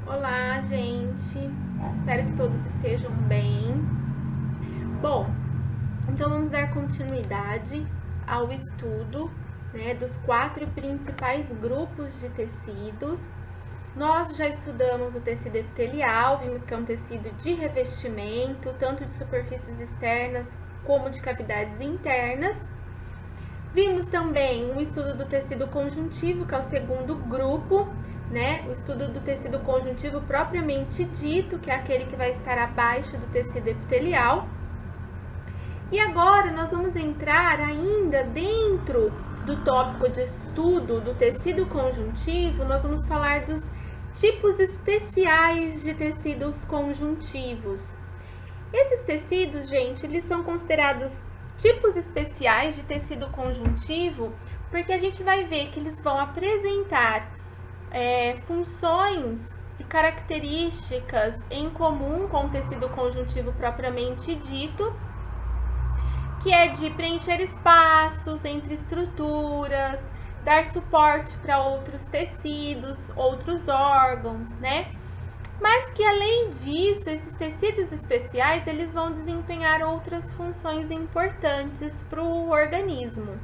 Olá, gente. Espero que todos estejam bem. Bom, então vamos dar continuidade ao estudo, dos 4 principais grupos de tecidos. Nós já estudamos o tecido epitelial, vimos que é um tecido de revestimento, tanto de superfícies externas como de cavidades internas. Vimos também o estudo do tecido conjuntivo, que é o segundo grupo, o estudo do tecido conjuntivo propriamente dito, que é aquele que vai estar abaixo do tecido epitelial. E agora nós vamos entrar ainda dentro do tópico de estudo do tecido conjuntivo, nós vamos falar dos tipos especiais de tecidos conjuntivos. Esses tecidos, gente, eles são considerados tipos especiais de tecido conjuntivo, porque a gente vai ver que eles vão apresentar funções e características em comum com o tecido conjuntivo propriamente dito, que é de preencher espaços entre estruturas, dar suporte para outros tecidos, outros órgãos, Mas que além disso, esses tecidos especiais, eles vão desempenhar outras funções importantes para o organismo.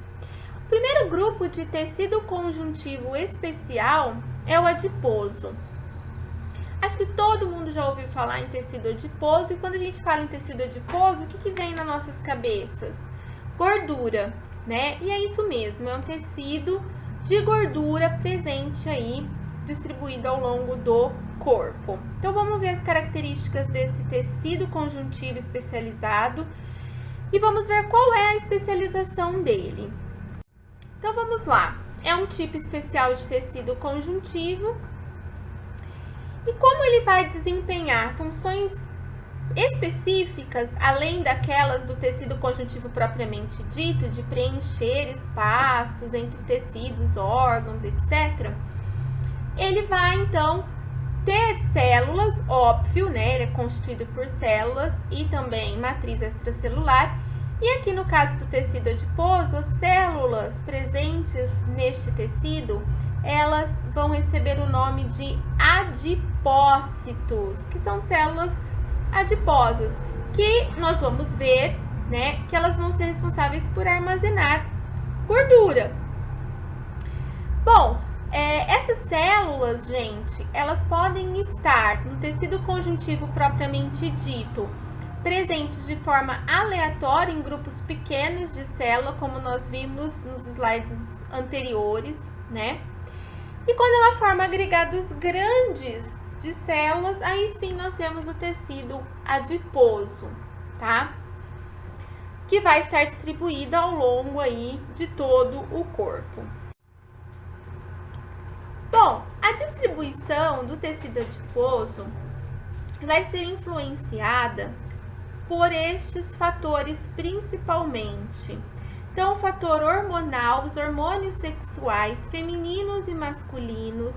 O primeiro grupo de tecido conjuntivo especial é o adiposo. Acho que todo mundo já ouviu falar em tecido adiposo, e quando a gente fala em tecido adiposo, o que vem nas nossas cabeças? Gordura, E é isso mesmo, é um tecido de gordura presente aí, distribuído ao longo do corpo. Então, vamos ver as características desse tecido conjuntivo especializado e vamos ver qual é a especialização dele. Então, vamos lá. É um tipo especial de tecido conjuntivo. E como ele vai desempenhar funções específicas, além daquelas do tecido conjuntivo propriamente dito, de preencher espaços entre tecidos, órgãos, etc., ele vai, então, ter células, óbvio, ele é constituído por células e também matriz extracelular. E aqui no caso do tecido adiposo, as células presentes neste tecido, elas vão receber o nome de adipócitos, que são células adiposas, que nós vamos ver, que elas vão ser responsáveis por armazenar gordura. Bom, essas células, gente, elas podem estar no tecido conjuntivo propriamente dito, presentes de forma aleatória em grupos pequenos de célula, como nós vimos nos slides anteriores, E quando ela forma agregados grandes de células, aí sim nós temos o tecido adiposo, tá? Que vai estar distribuído ao longo aí de todo o corpo. Bom, a distribuição do tecido adiposo vai ser influenciada por estes fatores principalmente. Então, o fator hormonal, os hormônios sexuais femininos e masculinos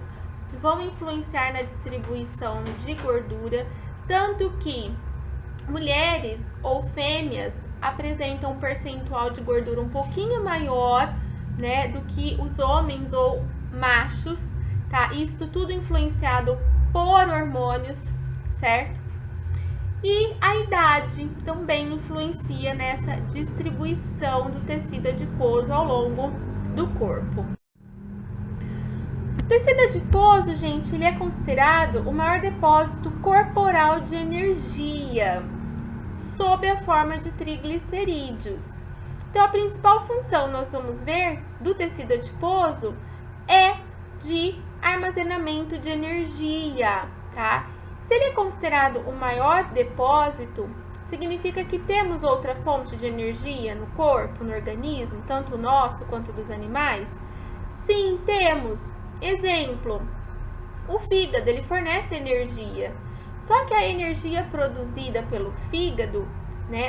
vão influenciar na distribuição de gordura, tanto que mulheres ou fêmeas apresentam um percentual de gordura um pouquinho maior, do que os homens ou machos, tá? Isso tudo influenciado por hormônios, certo? E a idade também influencia nessa distribuição do tecido adiposo ao longo do corpo. O tecido adiposo, gente, ele é considerado o maior depósito corporal de energia, sob a forma de triglicerídeos. Então, a principal função, nós vamos ver, do tecido adiposo é de armazenamento de energia, tá? Se ele é considerado o maior depósito, significa que temos outra fonte de energia no corpo, no organismo, tanto nosso quanto dos animais? Sim, temos. Exemplo, o fígado, ele fornece energia. Só que a energia produzida pelo fígado,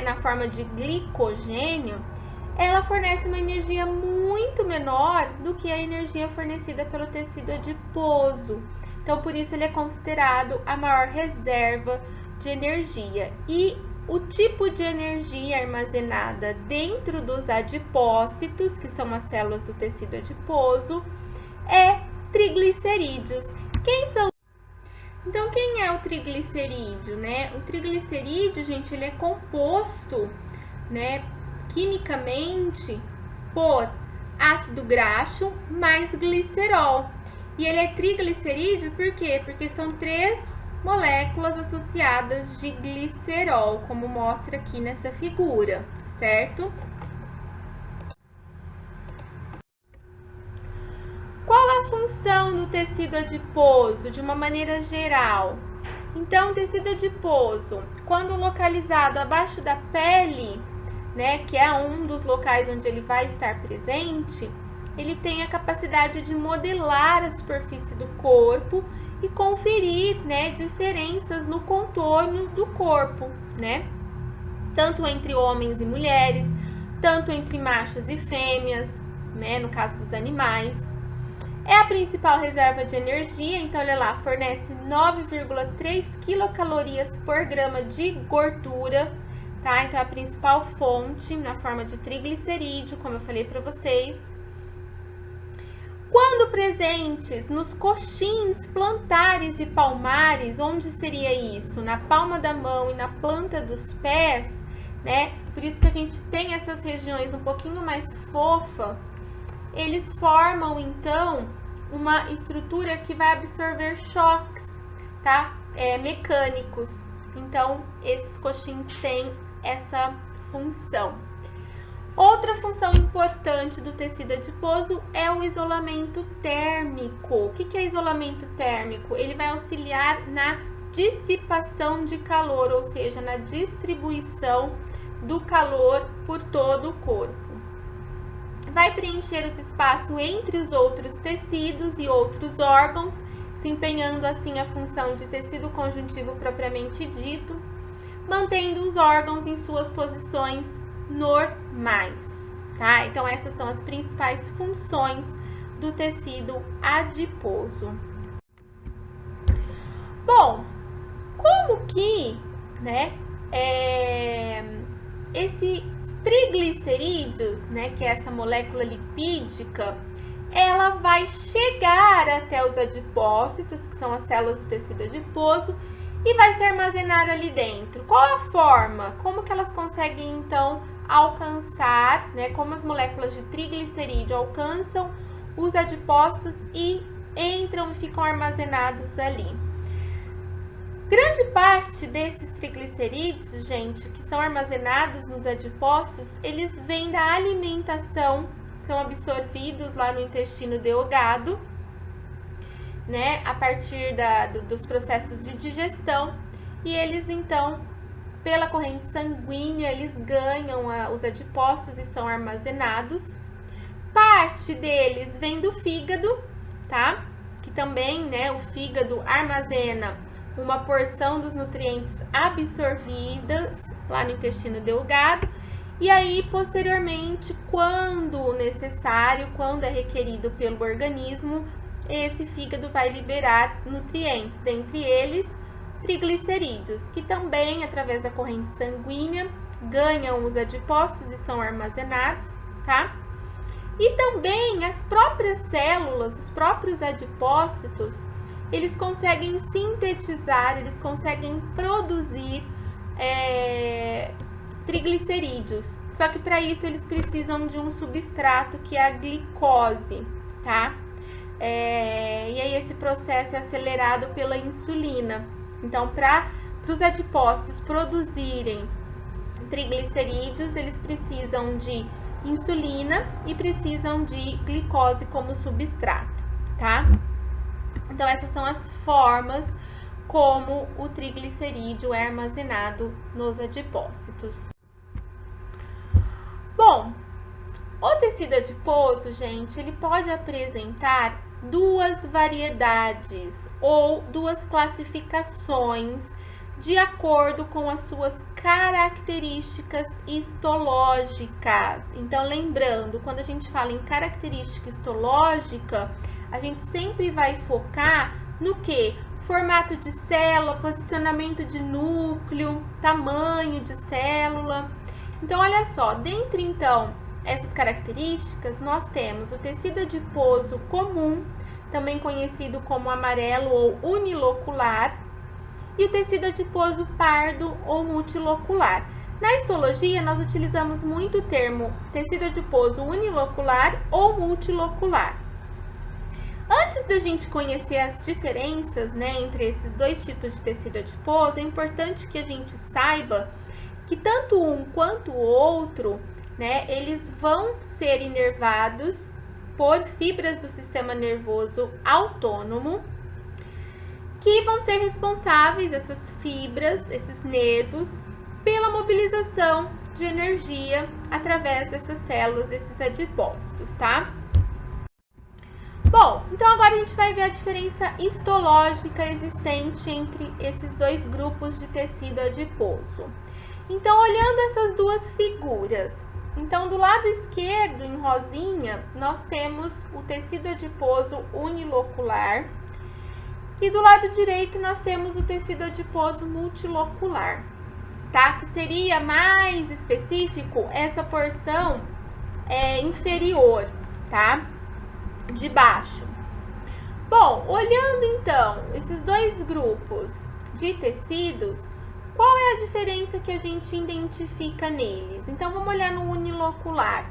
na forma de glicogênio, ela fornece uma energia muito menor do que a energia fornecida pelo tecido adiposo. Então, por isso, ele é considerado a maior reserva de energia. E o tipo de energia armazenada dentro dos adipócitos, que são as células do tecido adiposo, é triglicerídeos. Quem são Então, quem é o triglicerídeo, né? O triglicerídeo, gente, ele é composto, né, quimicamente por ácido graxo mais glicerol. E ele é triglicerídeo por quê? Porque são 3 moléculas associadas de glicerol, como mostra aqui nessa figura, certo? Qual a função do tecido adiposo, de uma maneira geral? Então, o tecido adiposo, quando localizado abaixo da pele, né, que é um dos locais onde ele vai estar presente, ele tem a capacidade de modelar a superfície do corpo e conferir, né, diferenças no contorno do corpo, né? Tanto entre homens e mulheres, tanto entre machos e fêmeas, né, no caso dos animais. É a principal reserva de energia, então olha lá, fornece 9,3 quilocalorias por grama de gordura, tá? Então é a principal fonte na forma de triglicerídeo, como eu falei para vocês. Quando presentes nos coxins plantares e palmares, onde seria isso? Na palma da mão e na planta dos pés, né? Por isso que a gente tem essas regiões um pouquinho mais fofa. Eles formam, então, uma estrutura que vai absorver choques, tá? Mecânicos. Então, esses coxins têm essa função. Outra função importante do tecido adiposo é o isolamento térmico. O que é isolamento térmico? Ele vai auxiliar na dissipação de calor, ou seja, na distribuição do calor por todo o corpo. Vai preencher esse espaço entre os outros tecidos e outros órgãos, desempenhando assim a função de tecido conjuntivo propriamente dito, mantendo os órgãos em suas posições normais, tá? Então essas são as principais funções do tecido adiposo. Bom, como que, né, esses triglicerídeos, né, que é essa molécula lipídica, ela vai chegar até os adipócitos, que são as células do tecido adiposo, e vai se armazenar ali dentro. Qual a forma? Como que elas conseguem, então, alcançar, né, como as moléculas de triglicerídeo alcançam os adipócitos e entram e ficam armazenados ali? Grande parte desses triglicerídeos, gente, que são armazenados nos adipócitos, eles vêm da alimentação, são absorvidos lá no intestino delgado, né, a partir dos processos de digestão, e eles, então, pela corrente sanguínea, eles ganham os adipócitos e são armazenados. Parte deles vem do fígado, tá? Que também, né, o fígado armazena uma porção dos nutrientes absorvidas lá no intestino delgado. E aí, posteriormente, quando necessário, quando é requerido pelo organismo, esse fígado vai liberar nutrientes, dentre eles triglicerídeos, que também, através da corrente sanguínea, ganham os adipócitos e são armazenados, tá? E também as próprias células, os próprios adipócitos, eles conseguem sintetizar, eles conseguem produzir triglicerídeos. Só que para isso eles precisam de um substrato que é a glicose, tá? E aí esse processo é acelerado pela insulina. Então, para os adipócitos produzirem triglicerídeos, eles precisam de insulina e precisam de glicose como substrato, tá? Então, essas são as formas como o triglicerídeo é armazenado nos adipócitos. Bom, o tecido adiposo, gente, ele pode apresentar 2 variedades ou 2 classificações de acordo com as suas características histológicas. Então, lembrando, quando a gente fala em característica histológica, a gente sempre vai focar no que? Formato de célula, posicionamento de núcleo, tamanho de célula. Então, olha só, dentre, então, essas características, nós temos o tecido adiposo comum, também conhecido como amarelo ou unilocular, e o tecido adiposo pardo ou multilocular. Na histologia, nós utilizamos muito o termo tecido adiposo unilocular ou multilocular. Antes da gente conhecer as diferenças, né, entre esses dois tipos de tecido adiposo, é importante que a gente saiba que tanto um quanto o outro, né, eles vão ser inervados por fibras do sistema nervoso autônomo, que vão ser responsáveis, essas fibras, esses nervos, pela mobilização de energia através dessas células, desses adipócitos, tá? Bom, então agora a gente vai ver a diferença histológica existente entre esses dois grupos de tecido adiposo. Então, olhando essas duas figuras, então do lado esquerdo, em rosinha, nós temos o tecido adiposo unilocular e do lado direito nós temos o tecido adiposo multilocular, tá? Que seria mais específico essa porção inferior, tá? De baixo. Bom, olhando então esses dois grupos de tecidos, qual é a diferença que a gente identifica neles? Então, vamos olhar no unilocular,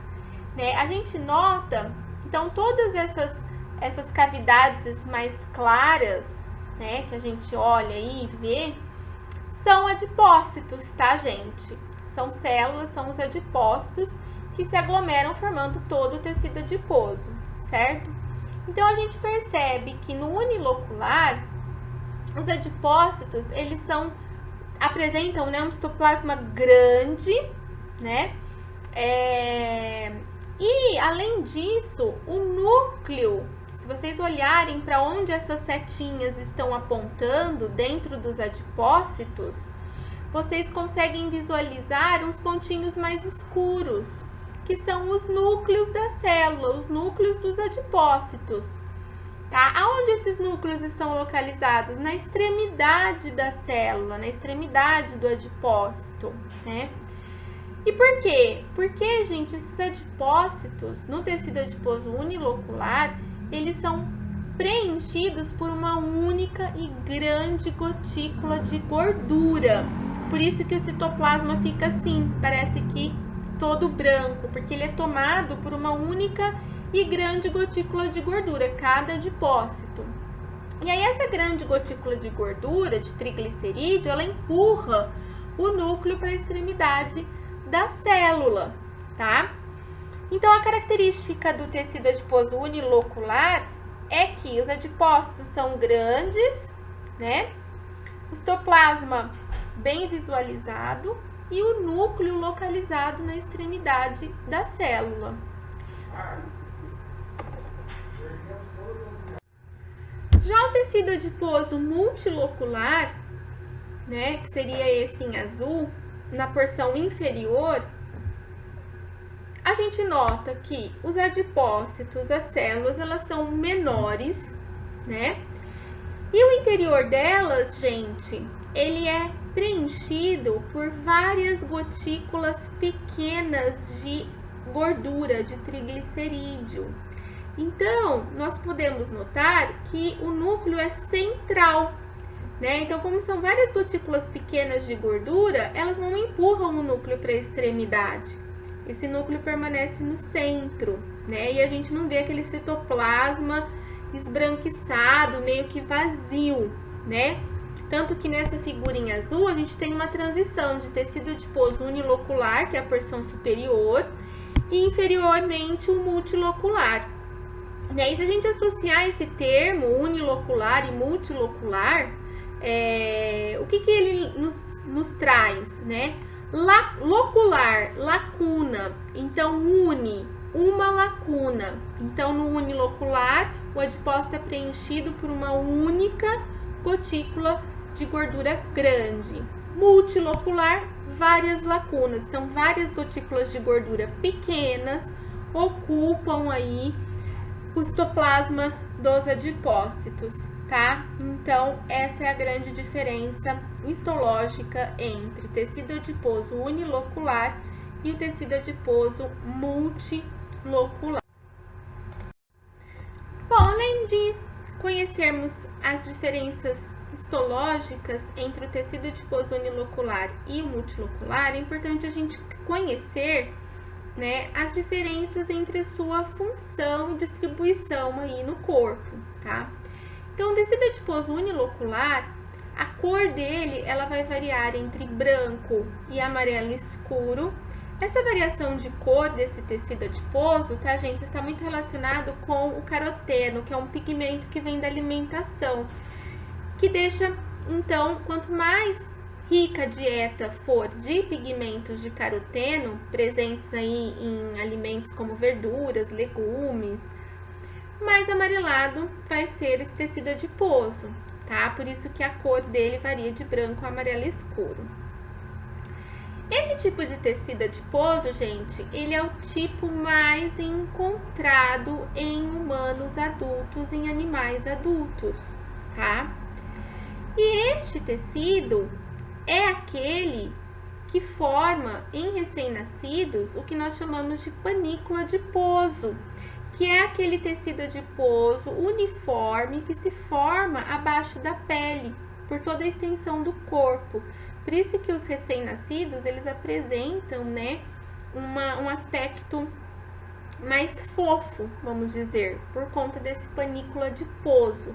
né? A gente nota, então, todas essas cavidades mais claras, né, que a gente olha aí e vê, são adipócitos, tá, gente? São células, são os adipócitos que se aglomeram formando todo o tecido adiposo, certo? Então, a gente percebe que no unilocular, os adipócitos, eles apresentam, né, um citoplasma grande, né? E, além disso, o núcleo, se vocês olharem para onde essas setinhas estão apontando dentro dos adipócitos, vocês conseguem visualizar uns pontinhos mais escuros, que são os núcleos da célula, os núcleos dos adipócitos. Tá? Aonde esses núcleos estão localizados? Na extremidade da célula, na extremidade do adipócito, né? E por quê? Porque, gente, esses adipócitos no tecido adiposo unilocular, eles são preenchidos por uma única e grande gotícula de gordura. Por isso que o citoplasma fica assim, parece que todo branco, porque ele é tomado por uma única e grande gotícula de gordura, cada adipócito. E aí essa grande gotícula de gordura, de triglicerídeo, ela empurra o núcleo para a extremidade da célula, tá? Então, a característica do tecido adiposo unilocular é que os adipócitos são grandes, né? O citoplasma bem visualizado e o núcleo localizado na extremidade da célula. Já o tecido adiposo multilocular, né, que seria esse em azul, na porção inferior, a gente nota que os adipócitos, as células, elas são menores, né? E o interior delas, gente, ele é preenchido por várias gotículas pequenas de gordura, de triglicerídeo. Então, nós podemos notar que o núcleo é central, né? Então, como são várias gotículas pequenas de gordura, elas não empurram o núcleo para a extremidade. Esse núcleo permanece no centro, né? E a gente não vê aquele citoplasma esbranquiçado, meio que vazio, né? Tanto que nessa figurinha azul, a gente tem uma transição de tecido adiposo unilocular, que é a porção superior, e inferiormente o multilocular. E aí, se a gente associar esse termo unilocular e multilocular, o que ele nos traz, né? Locular, lacuna, então une, uma lacuna. Então, no unilocular, o adipócito é preenchido por uma única gotícula de gordura grande. Multilocular, várias lacunas. Então, várias gotículas de gordura pequenas ocupam aí o citoplasma dos adipócitos, tá? Então, essa é a grande diferença histológica entre tecido adiposo unilocular e o tecido adiposo multilocular. Bom, além de conhecermos as diferenças histológicas entre o tecido adiposo unilocular e o multilocular, é importante a gente conhecer, né, as diferenças entre sua função e distribuição aí no corpo, tá? Então, o tecido adiposo unilocular, a cor dele, ela vai variar entre branco e amarelo escuro. Essa variação de cor desse tecido adiposo, tá, gente, está muito relacionado com o caroteno, que é um pigmento que vem da alimentação, que deixa, então, quanto mais rica a dieta for de pigmentos de caroteno, presentes aí em alimentos como verduras, legumes, mais amarelado vai ser esse tecido adiposo, tá? Por isso que a cor dele varia de branco a amarelo escuro. Esse tipo de tecido adiposo, gente, ele é o tipo mais encontrado em humanos adultos, em animais adultos, tá? E este tecido é aquele que forma em recém-nascidos o que nós chamamos de panícula adiposo, que é aquele tecido adiposo uniforme que se forma abaixo da pele, por toda a extensão do corpo. Por isso que os recém-nascidos, eles apresentam, né, um aspecto mais fofo, vamos dizer, por conta desse panículo adiposo.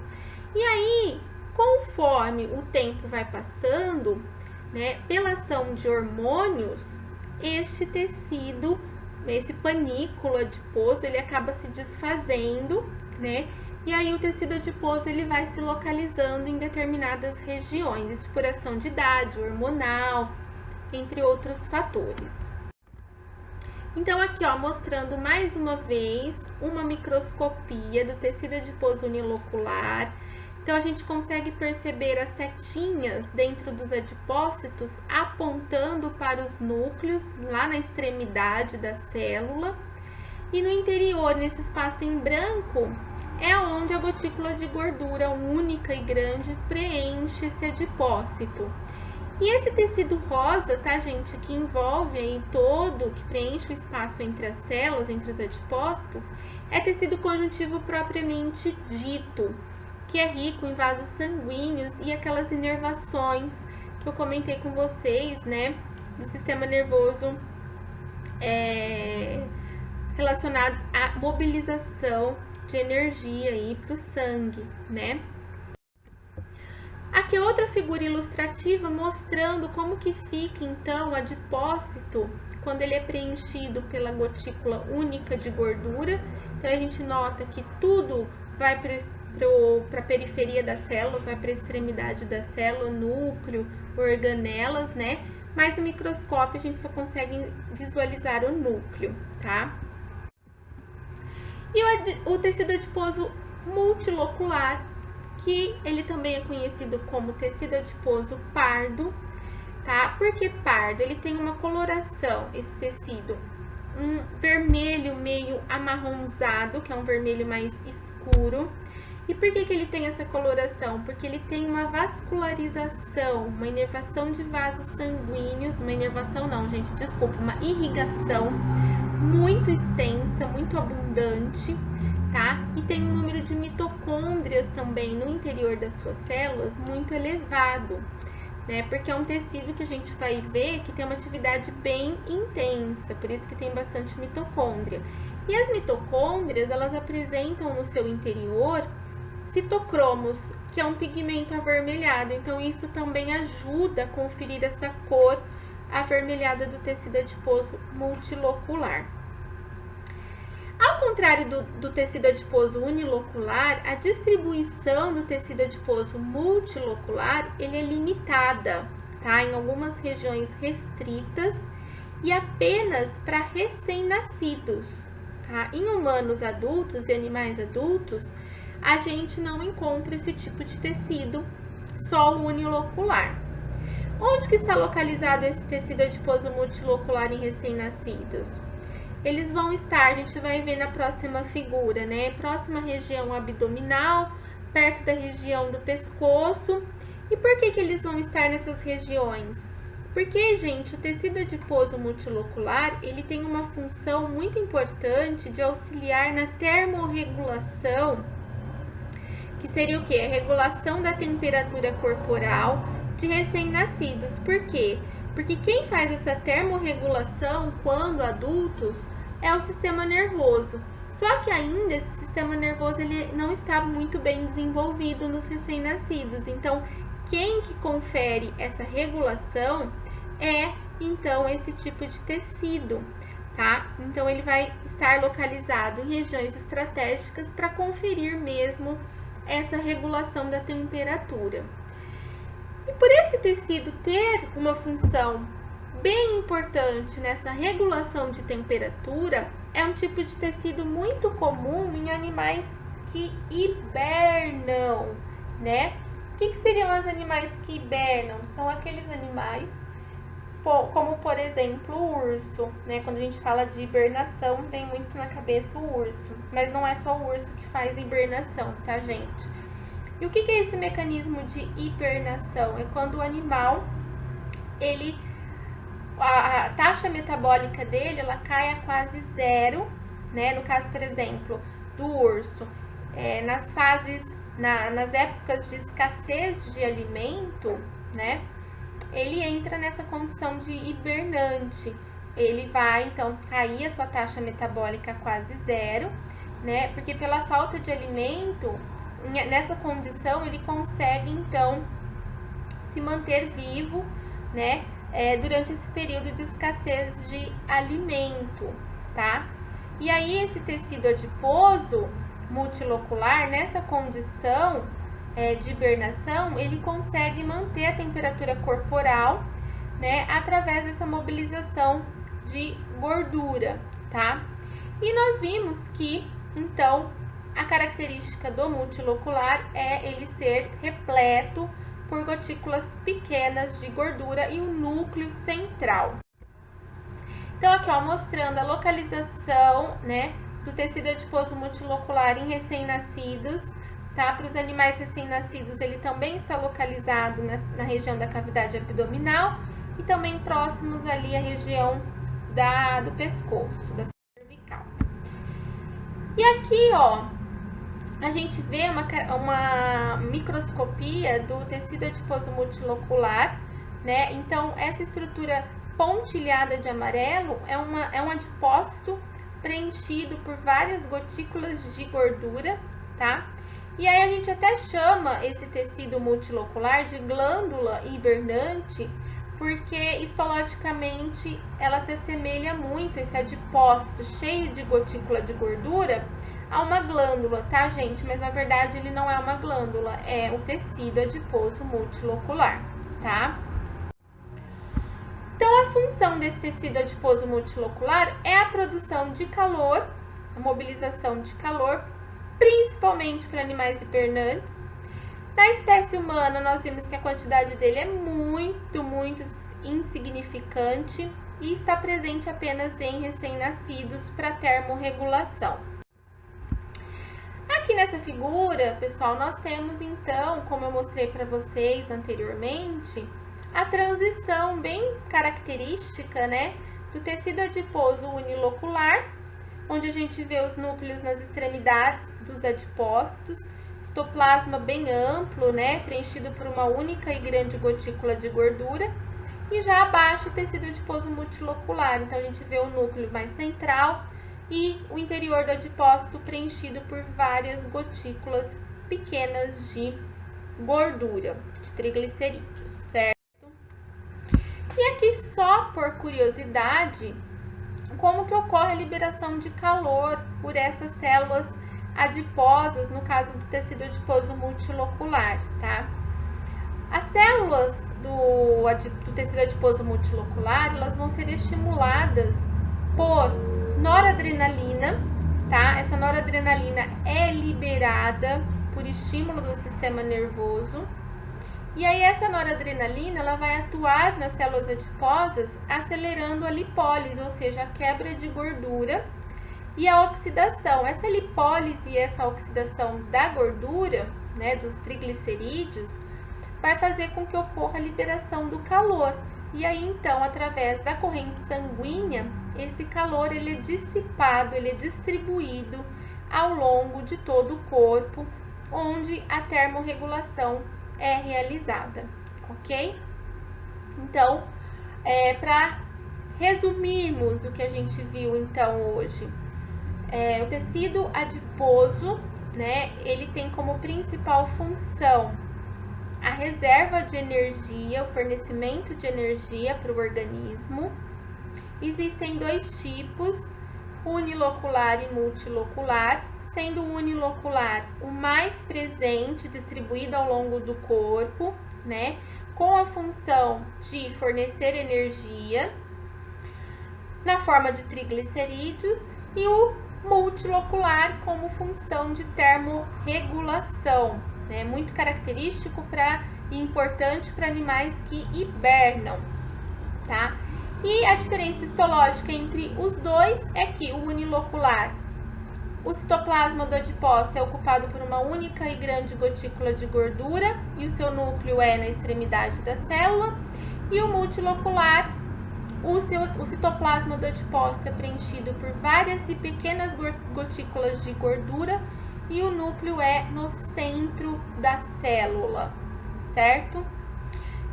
E aí, conforme o tempo vai passando, né, pela ação de hormônios, este tecido, esse panículo adiposo, ele acaba se desfazendo, né? E aí o tecido adiposo, ele vai se localizando em determinadas regiões, isso por ação de idade, hormonal, entre outros fatores. Então, aqui, ó, mostrando mais uma vez uma microscopia do tecido adiposo unilocular. Então, a gente consegue perceber as setinhas dentro dos adipócitos apontando para os núcleos, lá na extremidade da célula. E no interior, nesse espaço em branco, é onde a gotícula de gordura única e grande preenche esse adipócito. E esse tecido rosa, tá, gente, que envolve aí todo, que preenche o espaço entre as células, entre os adipócitos, é tecido conjuntivo propriamente dito, que é rico em vasos sanguíneos e aquelas inervações que eu comentei com vocês, né, do sistema nervoso relacionados à mobilização de energia aí para o sangue, né? Aqui outra figura ilustrativa mostrando como que fica então o adipócito quando ele é preenchido pela gotícula única de gordura. Então a gente nota que tudo vai para a periferia da célula, vai para a extremidade da célula, núcleo, organelas, né? Mas no microscópio a gente só consegue visualizar o núcleo, tá? E o tecido adiposo multilocular, que ele também é conhecido como tecido adiposo pardo, tá? Por que pardo? Ele tem uma coloração, esse tecido, um vermelho meio amarronzado, que é um vermelho mais escuro. E por que ele tem essa coloração? Porque ele tem uma vascularização, uma inervação de vasos sanguíneos, uma inervação não, gente, desculpa, uma irrigação muito extensa, muito abundante, tá? E tem um número de mitocôndrias também no interior das suas células muito elevado, né? Porque é um tecido que a gente vai ver que tem uma atividade bem intensa, por isso que tem bastante mitocôndria. E as mitocôndrias, elas apresentam no seu interior citocromos, que é um pigmento avermelhado, então isso também ajuda a conferir essa cor avermelhada do tecido adiposo multilocular. Ao contrário do tecido adiposo unilocular, a distribuição do tecido adiposo multilocular, ele é limitada, tá? Em algumas regiões restritas e apenas para recém-nascidos, tá? Em humanos adultos e animais adultos, a gente não encontra esse tipo de tecido, só o unilocular. Onde que está localizado esse tecido adiposo multilocular em recém-nascidos? Eles vão estar, a gente vai ver na próxima figura, né? Próxima região abdominal, perto da região do pescoço. E por que eles vão estar nessas regiões? Porque, gente, o tecido adiposo multilocular, ele tem uma função muito importante de auxiliar na termorregulação que seria o quê? A regulação da temperatura corporal de recém-nascidos. Por quê? Porque quem faz essa termorregulação quando adultos é o sistema nervoso. Só que ainda esse sistema nervoso ele não está muito bem desenvolvido nos recém-nascidos. Então, quem que confere essa regulação é, então, esse tipo de tecido, tá? Então, ele vai estar localizado em regiões estratégicas para conferir mesmo essa regulação da temperatura. E por esse tecido ter uma função bem importante nessa regulação de temperatura, é um tipo de tecido muito comum em animais que hibernam, né? O que seriam os animais que hibernam? São aqueles animais, como por exemplo o urso, né? Quando a gente fala de hibernação, vem muito na cabeça o urso, mas não é só o urso que faz hibernação, tá, gente? E o que é esse mecanismo de hibernação? É quando o animal, a taxa metabólica dele, ela cai a quase zero, né? No caso, por exemplo, do urso, nas épocas de escassez de alimento, né? Ele entra nessa condição de hibernante. Ele vai, então, cair a sua taxa metabólica a quase zero, né? Porque pela falta de alimento, nessa condição, ele consegue, então, se manter vivo, né? Durante esse período de escassez de alimento, tá? E aí, esse tecido adiposo multilocular, nessa condição de hibernação, ele consegue manter a temperatura corporal, né? Através dessa mobilização de gordura, tá? E nós vimos que, então, a característica do multilocular é ele ser repleto por gotículas pequenas de gordura e o núcleo central. Então, aqui, ó, mostrando a localização, né, do tecido adiposo multilocular em recém-nascidos, tá? Para os animais recém-nascidos, ele também está localizado na região da cavidade abdominal e também próximos ali à região do pescoço, da cervical. E aqui, ó, a gente vê uma microscopia do tecido adiposo multilocular, né? Então, essa estrutura pontilhada de amarelo é um adipócito preenchido por várias gotículas de gordura, tá? E aí a gente até chama esse tecido multilocular de glândula hibernante, porque histologicamente ela se assemelha muito, esse adipócito cheio de gotícula de gordura, a uma glândula, tá, gente? Mas na verdade ele não é uma glândula, é o tecido adiposo multilocular, tá? Então, a função desse tecido adiposo multilocular é a produção de calor, a mobilização de calor, principalmente para animais hibernantes. Na espécie humana, nós vimos que a quantidade dele é muito, muito insignificante e está presente apenas em recém-nascidos para termorregulação. Aqui nessa figura, pessoal, nós temos então, como eu mostrei para vocês anteriormente, a transição bem característica, né, do tecido adiposo unilocular, onde a gente vê os núcleos nas extremidades dos adipócitos, citoplasma bem amplo, né, preenchido por uma única e grande gotícula de gordura, e já abaixo o tecido adiposo multilocular. Então, a gente vê o núcleo mais central e o interior do adipócito preenchido por várias gotículas pequenas de gordura, de triglicerídeos, certo? E aqui, só por curiosidade, como que ocorre a liberação de calor por essas células adiposas, no caso do tecido adiposo multilocular, tá? As células do tecido adiposo multilocular, elas vão ser estimuladas por noradrenalina, tá? Essa noradrenalina é liberada por estímulo do sistema nervoso. E aí, essa noradrenalina, ela vai atuar nas células adiposas, acelerando a lipólise, ou seja, a quebra de gordura e a oxidação. Essa lipólise e essa oxidação da gordura, né, dos triglicerídeos, vai fazer com que ocorra a liberação do calor. E aí, então, através da corrente sanguínea, esse calor ele é dissipado, ele é distribuído ao longo de todo o corpo, onde a termorregulação é realizada, ok? Então, para resumirmos o que a gente viu então hoje, o tecido adiposo, né, ele tem como principal função a reserva de energia, o fornecimento de energia para o organismo. Existem dois tipos, unilocular e multilocular, sendo o unilocular o mais presente, distribuído ao longo do corpo, né, com a função de fornecer energia na forma de triglicerídeos, e o multilocular como função de termorregulação, né, muito característico e importante para animais que hibernam, tá? E a diferença histológica entre os dois é que o unilocular, o citoplasma do adipócito é ocupado por uma única e grande gotícula de gordura e o seu núcleo é na extremidade da célula, e o multilocular, o citoplasma do adipócito é preenchido por várias e pequenas gotículas de gordura e o núcleo é no centro da célula, certo?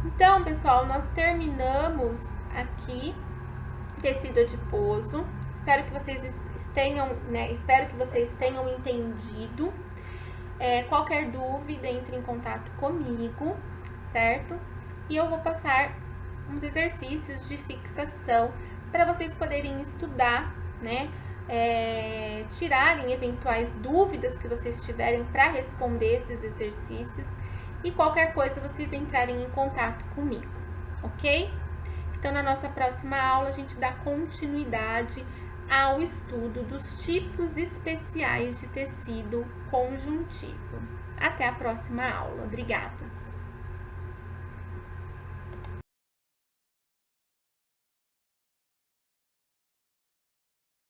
Então, pessoal, nós terminamos aqui tecido adiposo. Espero que vocês tenham entendido. Qualquer dúvida, entre em contato comigo, certo? E eu vou passar uns exercícios de fixação para vocês poderem estudar, né? Tirarem eventuais dúvidas que vocês tiverem para responder esses exercícios, e qualquer coisa vocês entrarem em contato comigo, ok? Então, na nossa próxima aula, a gente dá continuidade ao estudo dos tipos especiais de tecido conjuntivo. Até a próxima aula. Obrigada!